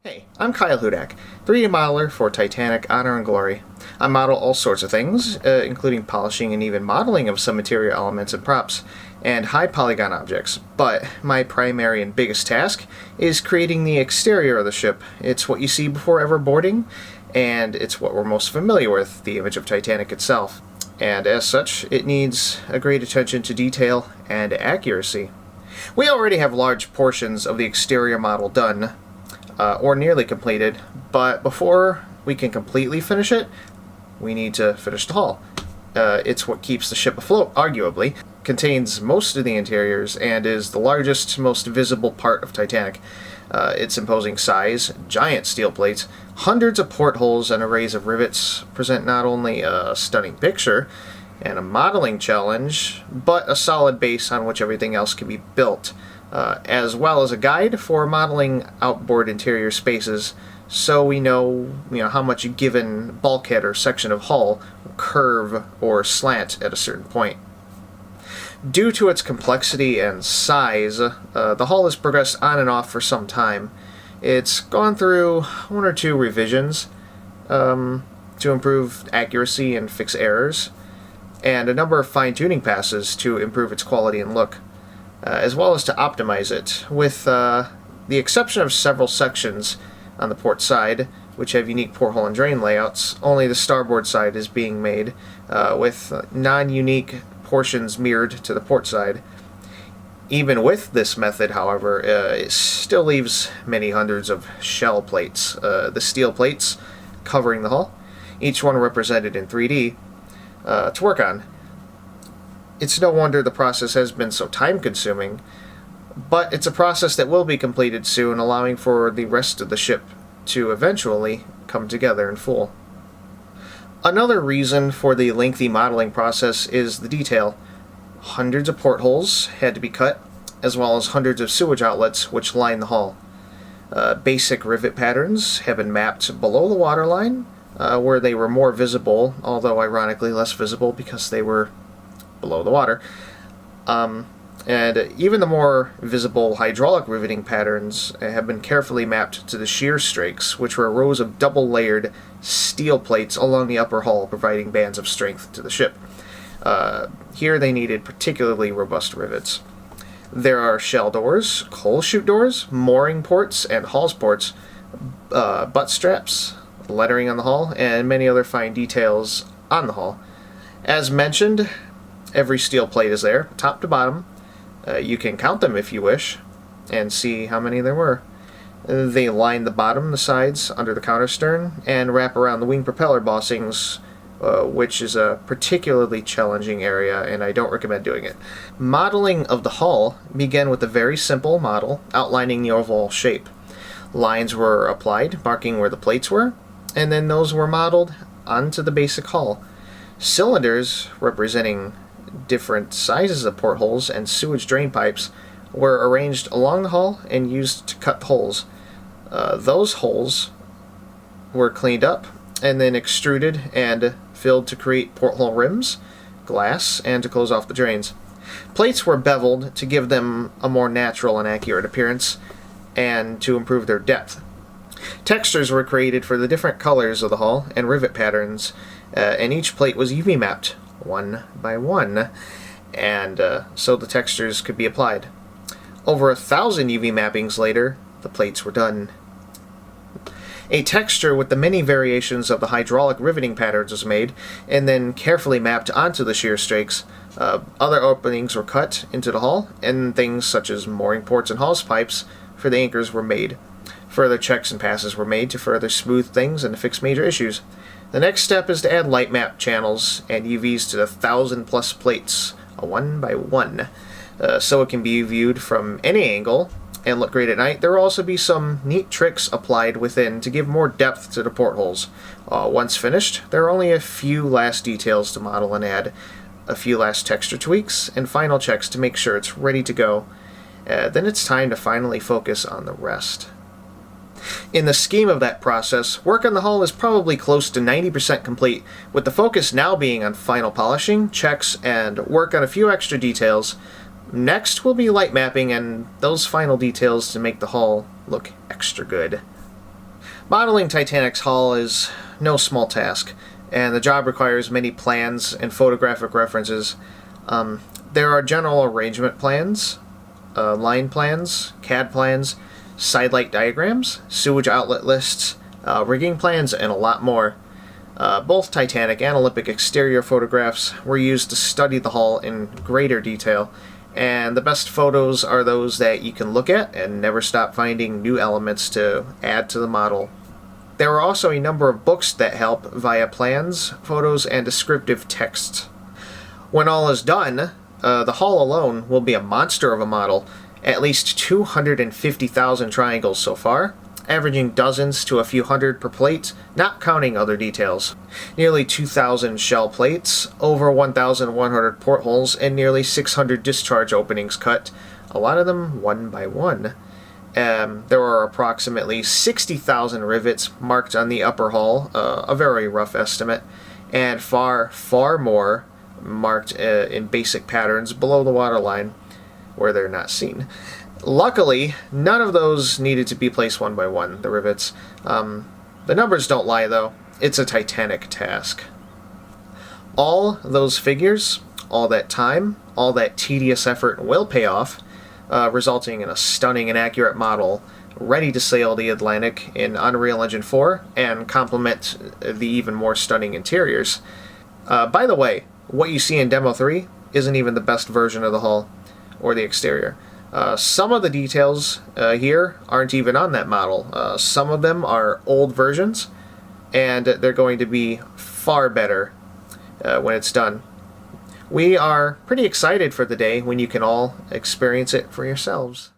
Hey, I'm Kyle Hudak, 3D modeler for Titanic, Honor and Glory. I model all sorts of things, including polishing and even modeling of some material elements and props, and high polygon objects, but my primary and biggest task is creating the exterior of the ship. It's what you see before ever boarding, and it's what we're most familiar with, the image of Titanic itself. And as such, it needs a great attention to detail and accuracy. We already have large portions of the exterior model done, or nearly completed, but before we can completely finish it, we need to finish the hull. It's what keeps the ship afloat, arguably, contains most of the interiors, and is the largest, most visible part of Titanic. Its imposing size, giant steel plates, hundreds of portholes, and arrays of rivets present not only a stunning picture and a modeling challenge, but a solid base on which everything else can be built. As well as a guide for modeling outboard interior spaces, so we know how much a given bulkhead or section of hull will curve or slant at a certain point. Due to its complexity and size, the hull has progressed on and off for some time. It's gone through one or two revisions to improve accuracy and fix errors, and a number of fine-tuning passes to improve its quality and look, as well as to optimize it, with the exception of several sections on the port side, which have unique porthole and drain layouts. Only the starboard side is being made, with non-unique portions mirrored to the port side. Even with this method, however, it still leaves many hundreds of shell plates, the steel plates covering the hull, each one represented in 3D, to work on. It's no wonder the process has been so time-consuming, but it's a process that will be completed soon, allowing for the rest of the ship to eventually come together in full. Another reason for the lengthy modeling process is the detail. Hundreds of portholes had to be cut, as well as hundreds of sewage outlets which line the hull. Basic rivet patterns have been mapped below the waterline, where they were more visible, although ironically less visible because they were below the water. And even the more visible hydraulic riveting patterns have been carefully mapped to the shear strakes, which were rows of double-layered steel plates along the upper hull, providing bands of strength to the ship. Here they needed particularly robust rivets. There are shell doors, coal chute doors, mooring ports, and hawse ports, butt straps, lettering on the hull, and many other fine details on the hull. As mentioned, every steel plate is there, top to bottom. You can count them if you wish, and see how many there were. They line the bottom, the sides, under the counterstern, and wrap around the wing propeller bossings, which is a particularly challenging area, and I don't recommend doing it. Modeling of the hull began with a very simple model outlining the overall shape. Lines were applied, marking where the plates were, and then those were modeled onto the basic hull. Cylinders, representing different sizes of portholes and sewage drain pipes, were arranged along the hull and used to cut holes. Those holes were cleaned up and then extruded and filled to create porthole rims, glass, and to close off the drains. Plates were beveled to give them a more natural and accurate appearance and to improve their depth. Textures were created for the different colors of the hull and rivet patterns, and each plate was UV mapped one by one, and so the textures could be applied. Over 1,000 UV mappings later, the plates were done. A texture with the many variations of the hydraulic riveting patterns was made, and then carefully mapped onto the shear strakes. Other openings were cut into the hull, and things such as mooring ports and hawse pipes for the anchors were made. Further checks and passes were made to further smooth things and to fix major issues. The next step is to add light map channels and UVs to the 1,000+ plates, one by one, so it can be viewed from any angle and look great at night. There will also be some neat tricks applied within to give more depth to the portholes. Once finished, there are only a few last details to model and add, a few last texture tweaks, and final checks to make sure it's ready to go. Then it's time to finally focus on the rest. In the scheme of that process, work on the hull is probably close to 90% complete, with the focus now being on final polishing, checks, and work on a few extra details. Next will be light mapping and those final details to make the hull look extra good. Modeling Titanic's hull is no small task, and the job requires many plans and photographic references. There are general arrangement plans, line plans, CAD plans, sidelight diagrams, sewage outlet lists, rigging plans, and a lot more. Both Titanic and Olympic exterior photographs were used to study the hull in greater detail, and the best photos are those that you can look at and never stop finding new elements to add to the model. There are also a number of books that help via plans, photos, and descriptive texts. When all is done, the hull alone will be a monster of a model, at least 250,000 triangles so far, averaging dozens to a few hundred per plate, not counting other details. Nearly 2,000 shell plates, over 1,100 portholes, and nearly 600 discharge openings cut, a lot of them one by one. There are approximately 60,000 rivets marked on the upper hull, a very rough estimate, and far, far more marked in basic patterns below the waterline where they're not seen. Luckily, none of those needed to be placed one by one, the rivets. The numbers don't lie, though. It's a titanic task. All those figures, all that time, all that tedious effort will pay off, resulting in a stunning and accurate model ready to sail the Atlantic in Unreal Engine 4 and complement the even more stunning interiors. By the way, what you see in Demo 3 isn't even the best version of the hull or the exterior. Some of the details here aren't even on that model. Some of them are old versions, and they're going to be far better when it's done. We are pretty excited for the day when you can all experience it for yourselves.